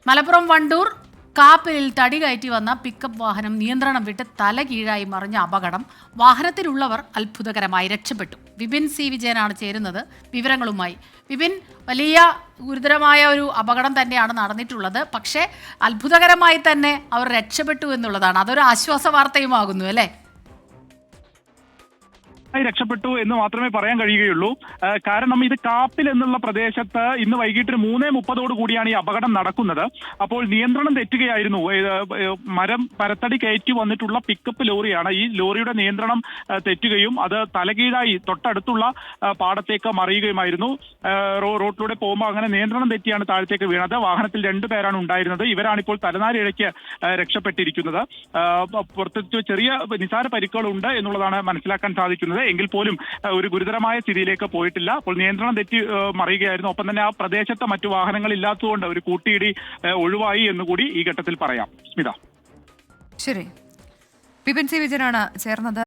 മലപ്പുറം വണ്ടൂർ കാപ്പിലിൽ തടി കയറ്റി വന്ന പിക്കപ്പ് വാഹനം നിയന്ത്രണം വിട്ട് തല കീഴായി മറിഞ്ഞ അപകടം. വാഹനത്തിലുള്ളവർ അത്ഭുതകരമായി രക്ഷപ്പെട്ടു. വിപിൻ സി വിജയനാണ് ചേരുന്നത് വിവരങ്ങളുമായി. വിപിൻ, വലിയ ഗുരുതരമായ ഒരു അപകടം തന്നെയാണ് നടന്നിട്ടുള്ളത്. പക്ഷേ അത്ഭുതകരമായി തന്നെ അവർ രക്ഷപ്പെട്ടു എന്നുള്ളതാണ്. അതൊരു ആശ്വാസ വാർത്തയുമാകുന്നു അല്ലേ? രക്ഷപ്പെട്ടു എന്ന് മാത്രമേ പറയാൻ കഴിയുകയുള്ളൂ. കാരണം ഇത് കാപ്പിൽ എന്നുള്ള പ്രദേശത്ത് ഇന്ന് വൈകിട്ട് 3:30 കൂടിയാണ് ഈ അപകടം നടക്കുന്നത്. അപ്പോൾ നിയന്ത്രണം തെറ്റുകയായിരുന്നു. മരം പരത്തടി കയറ്റി വന്നിട്ടുള്ള പിക്കപ്പ് ലോറിയാണ്. ഈ ലോറിയുടെ നിയന്ത്രണം തെറ്റുകയും അത് തലകീഴായി തൊട്ടടുത്തുള്ള പാടത്തേക്ക് മറിയുകയുമായിരുന്നു. റോഡിലൂടെ പോകുമ്പോൾ അങ്ങനെ നിയന്ത്രണം തെറ്റിയാണ് താഴത്തേക്ക് വീണത്. വാഹനത്തിൽ 2 പേരാണ് ഉണ്ടായിരുന്നത്. ഇവരാണിപ്പോൾ തലനാരിഴയ്ക്ക് രക്ഷപ്പെട്ടിരിക്കുന്നത്. പുറത്ത് ചെറിയ നിസാര പരിക്കുകളുണ്ട് എന്നുള്ളതാണ് മനസ്സിലാക്കാൻ സാധിക്കുന്നത്. എങ്കിൽ പോലും ഒരു ഗുരുതരമായ സ്ഥിതിയിലേക്ക് പോയിട്ടില്ല. അപ്പോൾ നിയന്ത്രണം തെറ്റി മറിയുകയായിരുന്നു. ഒപ്പം തന്നെ ആ പ്രദേശത്ത് മറ്റു വാഹനങ്ങൾ ഇല്ലാത്തതുകൊണ്ട് ഒരു കൂട്ടിയിടി ഒഴിവായി എന്നുകൂടി ഈ ഘട്ടത്തിൽ പറയാം. സ്മിത. ശരി, വിപിൻ സി വിജയനാണ് ചേർന്നത്.